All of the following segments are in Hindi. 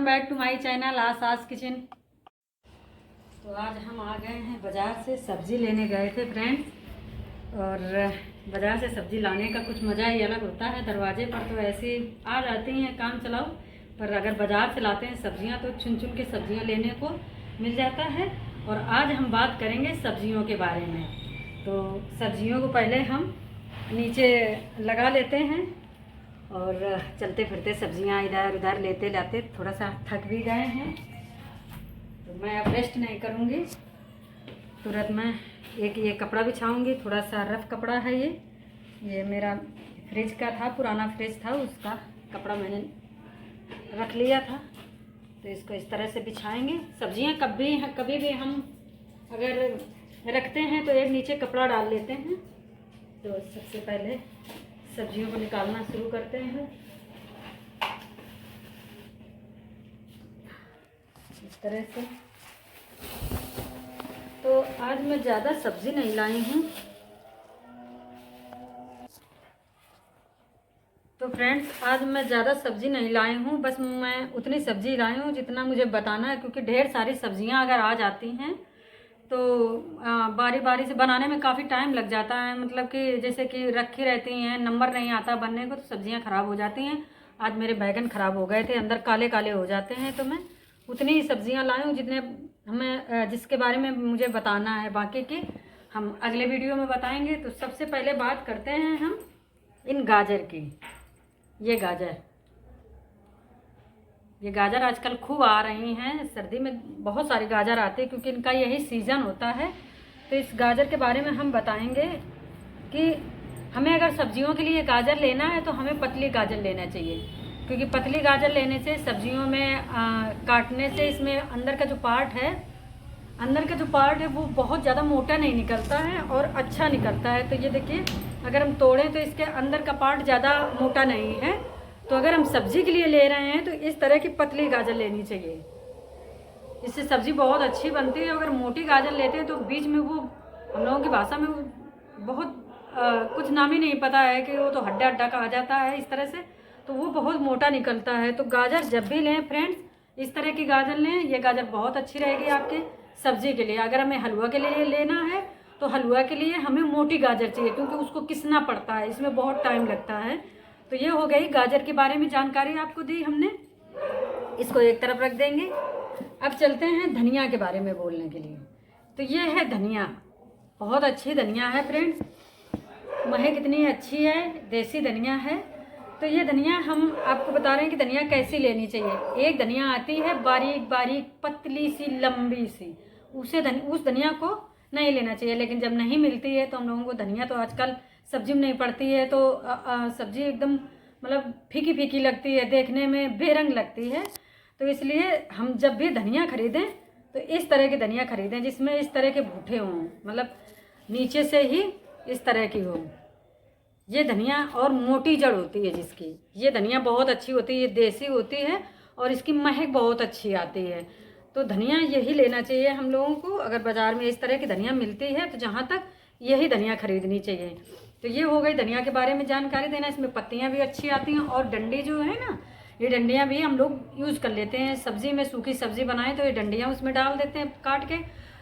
बैक टू माय चैनल आसास किचन। तो आज हम आ गए हैं बाज़ार से, सब्ज़ी लेने गए थे फ्रेंड्स। और बाज़ार से सब्ज़ी लाने का कुछ मज़ा ही अलग होता है। दरवाजे पर तो ऐसे आ जाती हैं काम चलाओ, पर अगर बाज़ार से लाते हैं सब्ज़ियां तो चुन चुन के सब्ज़ियां लेने को मिल जाता है। और आज हम बात करेंगे सब्ज़ियों के बारे में। तो सब्ज़ियों को पहले हम नीचे लगा लेते हैं और चलते फिरते सब्जियां इधर उधर लेते लाते थोड़ा सा थक भी गए हैं, तो मैं अब रेस्ट नहीं करूँगी। तुरंत मैं एक ये कपड़ा बिछाऊँगी, थोड़ा सा रफ कपड़ा है ये मेरा फ्रिज का था, पुराना फ्रिज था, उसका कपड़ा मैंने रख लिया था। तो इसको इस तरह से बिछाएंगे। सब्जियां कभी भी हम अगर रखते हैं तो एक नीचे कपड़ा डाल लेते हैं। तो सबसे पहले सब्जियों को निकालना शुरू करते हैं इस तरह से। तो आज मैं ज़्यादा सब्ज़ी नहीं लाई हूँ। तो फ्रेंड्स आज मैं ज़्यादा सब्ज़ी नहीं लाई हूँ, बस मैं उतनी सब्ज़ी लाई हूँ जितना मुझे बताना है, क्योंकि ढेर सारी सब्ज़ियाँ अगर आ जाती हैं तो बारी बारी से बनाने में काफ़ी टाइम लग जाता है। मतलब कि जैसे कि रखी रहती हैं, नंबर नहीं आता बनने को, तो सब्ज़ियाँ ख़राब हो जाती हैं। आज मेरे बैगन ख़राब हो गए थे, अंदर काले काले हो जाते हैं। तो मैं उतनी ही सब्ज़ियाँ लाई हूँ जितने हमें जिसके बारे में मुझे बताना है। बाकी की हम अगले वीडियो में बताएँगे। तो सबसे पहले बात करते हैं हम इन गाजर की। ये गाजर आजकल खूब आ रही हैं, सर्दी में बहुत सारी गाजर आती है क्योंकि इनका यही सीज़न होता है। तो इस गाजर के बारे में हम बताएंगे कि हमें अगर सब्जियों के लिए गाजर लेना है तो हमें पतली गाजर लेना चाहिए, क्योंकि पतली गाजर लेने से सब्जियों में काटने से इसमें अंदर का जो पार्ट है वो बहुत ज़्यादा मोटा नहीं निकलता है और अच्छा निकलता है। तो ये देखिए, अगर हम तोड़ें तो इसके अंदर का पार्ट ज़्यादा मोटा नहीं है। तो अगर हम सब्ज़ी के लिए ले रहे हैं तो इस तरह की पतली गाजर लेनी चाहिए, इससे सब्ज़ी बहुत अच्छी बनती है। अगर मोटी गाजर लेते हैं तो बीच में वो, हम लोगों की भाषा में वो बहुत कुछ नाम ही नहीं पता है कि वो तो हड्डा हड्डा कहा जाता है इस तरह से, तो वो बहुत मोटा निकलता है। तो गाजर जब भी लें फ्रेंड्स, इस तरह की गाजर लें। ये गाजर बहुत अच्छी रहेगी आपके सब्ज़ी के लिए। अगर हमें हलवा के लिए लेना है तो हलवा के लिए हमें मोटी गाजर चाहिए, क्योंकि उसको किसना पड़ता है, इसमें बहुत टाइम लगता है। तो ये हो गई गाजर के बारे में जानकारी आपको दी हमने, इसको एक तरफ रख देंगे। अब चलते हैं धनिया के बारे में बोलने के लिए। तो ये है धनिया, बहुत अच्छी धनिया है फ्रेंड्स, महक इतनी अच्छी है, देसी धनिया है। तो ये धनिया हम आपको बता रहे हैं कि धनिया कैसी लेनी चाहिए। एक धनिया आती है बारीक बारीक पतली सी लंबी सी, उस धनिया को नहीं लेना चाहिए। लेकिन जब नहीं मिलती है तो हम लोगों को धनिया तो आजकल सब्जी में नहीं पड़ती है, तो सब्जी एकदम मतलब फीकी फीकी लगती है, देखने में बेरंग लगती है। तो इसलिए हम जब भी धनिया खरीदें तो इस तरह की धनिया खरीदें जिसमें इस तरह के बूटे हों, मतलब नीचे से ही इस तरह की हो। ये धनिया और मोटी जड़ होती है जिसकी, ये धनिया बहुत अच्छी होती है, ये देसी होती है और इसकी महक बहुत अच्छी आती है। तो धनिया यही लेना चाहिए हम लोगों को। अगर बाज़ार में इस तरह की धनिया मिलती है तो जहाँ तक यही धनिया खरीदनी चाहिए। तो ये हो गई धनिया के बारे में जानकारी देना। इसमें पत्तियाँ भी अच्छी आती हैं और डंडी जो है ना, ये डंडियाँ भी हम लोग यूज़ कर लेते हैं सब्ज़ी में। सूखी सब्ज़ी बनाएं तो ये डंडियाँ उसमें डाल देते हैं काट के,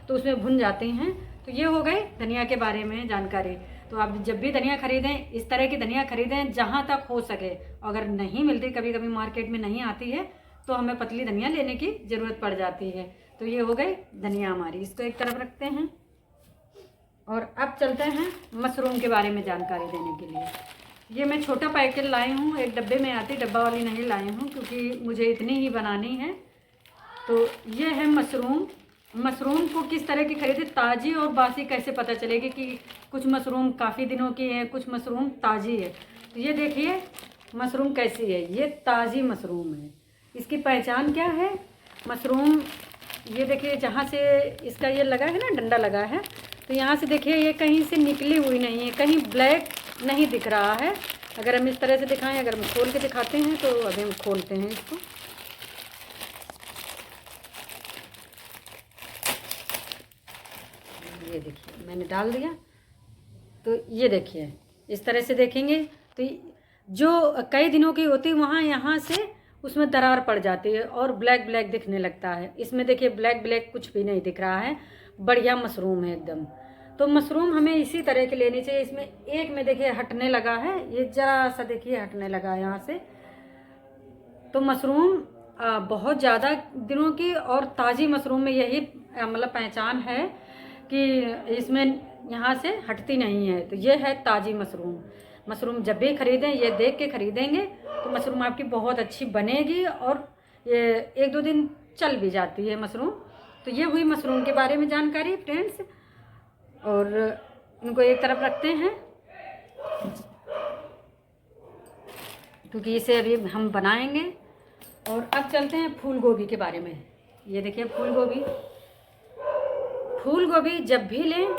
तो उसमें भुन जाती हैं। तो ये हो गई धनिया के बारे में जानकारी। तो आप जब भी धनिया खरीदें इस तरह की धनिया खरीदें जहाँ तक हो सके। अगर नहीं मिलती, कभी कभी मार्केट में नहीं आती है, तो हमें पतली धनिया लेने की ज़रूरत पड़ जाती है। तो ये हो गई धनिया हमारी, इसको एक तरफ रखते हैं। और अब चलते हैं मशरूम के बारे में जानकारी देने के लिए। ये मैं छोटा पैकेट लाई हूँ, एक डब्बे में आती, डब्बा वाली नहीं लाई हूँ क्योंकि मुझे इतनी ही बनानी है। तो ये है मशरूम। मशरूम को किस तरह की खरीदे, ताज़ी और बासी कैसे पता चलेगी कि कुछ मशरूम काफ़ी दिनों की है, कुछ मशरूम ताज़ी है। तो ये देखिए मशरूम कैसी है, ये ताज़ी मशरूम है। इसकी पहचान क्या है, मशरूम ये देखिए जहाँ से इसका ये लगा है ना, डंडा लगा है, तो यहाँ से देखिए ये कहीं से निकली हुई नहीं है, कहीं ब्लैक नहीं दिख रहा है। अगर हम इस तरह से दिखाएं, अगर हम खोल के दिखाते हैं तो अभी हम खोलते हैं इसको। ये देखिए मैंने डाल दिया, तो ये देखिए इस तरह से देखेंगे तो जो कई दिनों की होती वहाँ यहाँ से उसमें दरार पड़ जाती है और ब्लैक ब्लैक दिखने लगता है। इसमें देखिए ब्लैक ब्लैक कुछ भी नहीं दिख रहा है, बढ़िया मशरूम है एकदम। तो मशरूम हमें इसी तरह के लेनी चाहिए। इसमें एक में देखिए हटने लगा है, ये जरा सा देखिए हटने लगा है यहाँ से। तो मशरूम बहुत ज़्यादा दिनों की और ताज़ी मशरूम में यही मतलब पहचान है कि इसमें यहाँ से हटती नहीं है। तो ये है ताज़ी मशरूम। मशरूम जब भी ख़रीदें ये देख के ख़रीदेंगे तो मशरूम आपकी बहुत अच्छी बनेगी और ये 1-2 दिन चल भी जाती है मशरूम। तो ये हुई मशरूम के बारे में जानकारी फ्रेंड्स, और इनको एक तरफ रखते हैं क्योंकि इसे अभी हम बनाएंगे। और अब चलते हैं फूल गोभी के बारे में। ये देखिए फूल गोभी। फूल गोभी जब भी लें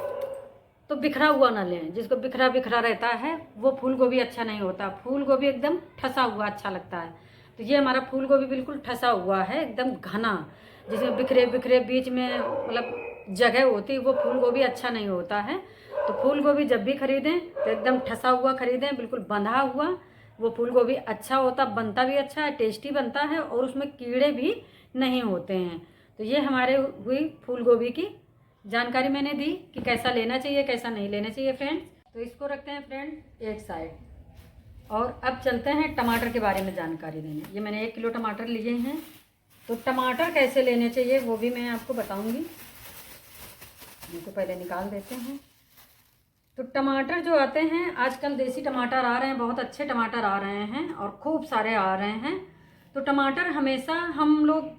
तो बिखरा हुआ ना लें, जिसको बिखरा बिखरा रहता है वो फूल गोभी अच्छा नहीं होता। फूल गोभी एकदम ठसा हुआ अच्छा लगता है। तो ये हमारा फूल गोभी बिल्कुल ठसा हुआ है, एकदम घना, जिसमें बिखरे बिखरे बीच में मतलब जगह होती है, वो फूल गोभी अच्छा नहीं होता है। तो फूल गोभी जब भी खरीदें तो एकदम ठसा हुआ खरीदें, बिल्कुल बंधा हुआ। वो फूल गोभी अच्छा होता, बनता भी अच्छा है, टेस्टी बनता है और उसमें कीड़े भी नहीं होते हैं। तो ये हमारे हुई फूल गोभी की जानकारी मैंने दी कि कैसा लेना चाहिए कैसा नहीं लेना चाहिए फ्रेंड्स। तो इसको रखते हैं फ्रेंड एक साइड। और अब चलते हैं टमाटर के बारे में जानकारी देने। ये मैंने 1 किलो टमाटर लिए हैं। तो टमाटर कैसे लेने चाहिए वो भी मैं आपको बताऊंगी। इनको पहले निकाल देते हैं। तो टमाटर जो आते हैं आजकल देसी टमाटर आ रहे हैं, बहुत अच्छे टमाटर आ रहे हैं और खूब सारे आ रहे हैं। तो टमाटर हमेशा हम लोग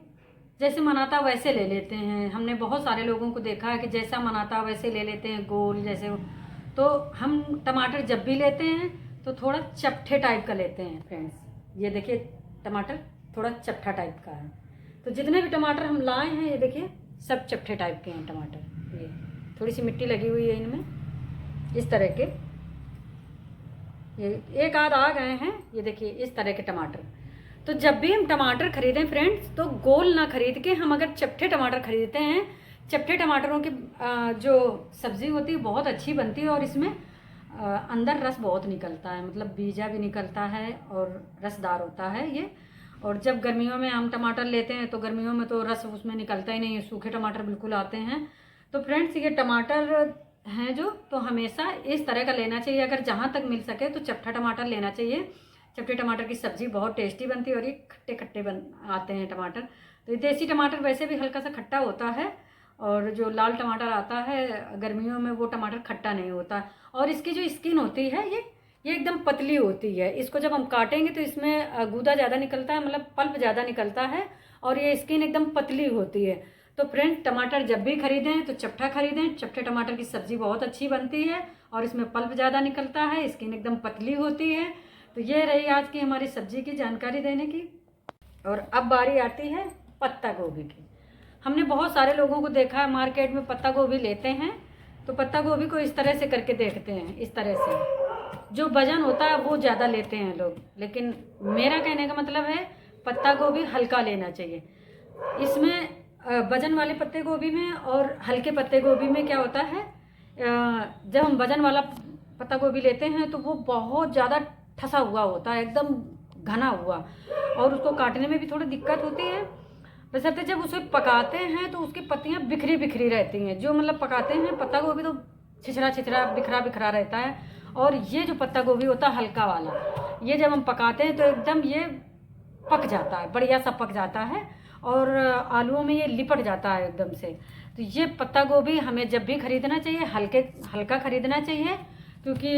जैसे मनाता वैसे ले लेते हैं। हमने बहुत सारे लोगों को देखा है कि जैसा मनाता वैसे ले लेते हैं, गोल जैसे। तो हम टमाटर जब भी लेते हैं तो थोड़ा चपटे टाइप का लेते हैं फ्रेंड्स। ये देखिए टमाटर थोड़ा चपटा टाइप का है। तो जितने भी टमाटर हम लाए हैं ये देखिए सब चपटे टाइप के हैं टमाटर। ये थोड़ी सी मिट्टी लगी हुई है इनमें, इस तरह के। ये एक आध आ गए हैं, ये देखिए इस तरह के टमाटर। तो जब भी हम टमाटर खरीदें फ्रेंड्स तो गोल ना खरीद के हम अगर चपटे टमाटर खरीदते हैं, चपटे टमाटरों की जो सब्ज़ी होती है बहुत अच्छी बनती है और इसमें अंदर रस बहुत निकलता है, मतलब बीजा भी निकलता है और रसदार होता है ये। और जब गर्मियों में हम टमाटर लेते हैं तो गर्मियों में तो रस उसमें निकलता ही नहीं है, सूखे टमाटर बिल्कुल आते हैं। तो फ्रेंड्स ये टमाटर हैं जो तो हमेशा इस तरह का लेना चाहिए। अगर जहाँ तक मिल सके तो चपटा टमाटर लेना चाहिए। चपटे टमाटर की सब्ज़ी बहुत टेस्टी बनती है और ये खट्टे खट्टे आते हैं टमाटर। तो ये देसी टमाटर वैसे भी हल्का सा खट्टा होता है और जो लाल टमाटर आता है गर्मियों में वो टमाटर खट्टा नहीं होता। और इसकी जो स्किन होती है ये एकदम पतली होती है। इसको जब हम काटेंगे तो इसमें गूदा ज़्यादा निकलता है, मतलब पल्प ज़्यादा निकलता है और ये स्किन एकदम पतली होती है। तो फ्रेंड टमाटर जब भी खरीदें तो चपटा खरीदें। चपटे टमाटर की सब्ज़ी बहुत अच्छी बनती है और इसमें पल्प ज़्यादा निकलता है, स्किन एकदम पतली होती है। तो ये रही आज की हमारी सब्ज़ी की जानकारी देने की। और अब बारी आती है पत्ता गोभी की। हमने बहुत सारे लोगों को देखा है मार्केट में पत्ता गोभी लेते हैं तो पत्ता गोभी को इस तरह से करके देखते हैं, इस तरह से जो वजन होता है वो ज़्यादा लेते हैं लोग। लेकिन मेरा कहने का मतलब है पत्ता गोभी हल्का लेना चाहिए। इसमें वजन वाले पत्ते गोभी में और हल्के पत्ते गोभी में क्या होता है, जब हम वजन वाला पत्ता गोभी लेते हैं तो वो बहुत ज़्यादा ठसा हुआ होता है, एकदम घना हुआ, और उसको काटने में भी थोड़ी दिक्कत होती है। बशर्ते जब उसे पकाते हैं तो उसकी पत्तियां बिखरी बिखरी रहती हैं। जो मतलब पकाते हैं पत्ता गोभी तो छिछरा छिछरा बिखरा बिखरा रहता है, और ये जो पत्ता गोभी होता है हल्का वाला, ये जब हम पकाते हैं तो एकदम ये पक जाता है, बढ़िया सा पक जाता है और आलूओं में ये लिपट जाता है एकदम से। तो ये पत्ता गोभी हमें जब भी खरीदना चाहिए हल्का खरीदना चाहिए, क्योंकि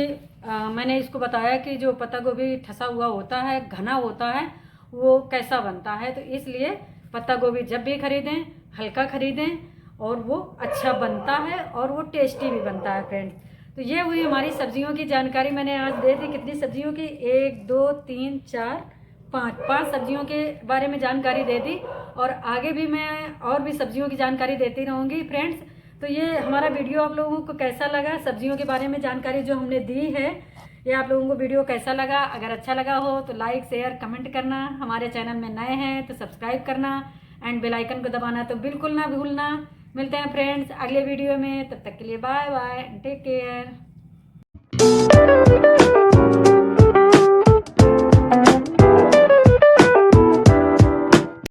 मैंने इसको बताया कि जो पत्ता गोभी ठसा हुआ होता है, घना होता है, वो कैसा बनता है। तो इसलिए पत्ता गोभी जब भी खरीदें हल्का खरीदें और वो अच्छा बनता है और वो टेस्टी भी बनता है फ्रेंड्स। तो ये हुई हमारी सब्जियों की जानकारी। मैंने आज दे दी कितनी सब्जियों की, 1 2 3 4 5 सब्जियों के बारे में जानकारी दे दी, और आगे भी मैं और भी सब्जियों की जानकारी देती रहूँगी फ्रेंड्स। तो ये हमारा वीडियो आप लोगों को कैसा लगा, सब्जियों के बारे में जानकारी जो हमने दी है, ये आप लोगों को वीडियो कैसा लगा। अगर अच्छा लगा हो तो लाइक शेयर कमेंट करना, हमारे चैनल में नए हैं तो सब्सक्राइब करना एंड बेल आइकन को दबाना तो बिल्कुल ना भूलना। मिलते हैं फ्रेंड्स अगले वीडियो में, तब तक के लिए बाय बाय, टेक केयर।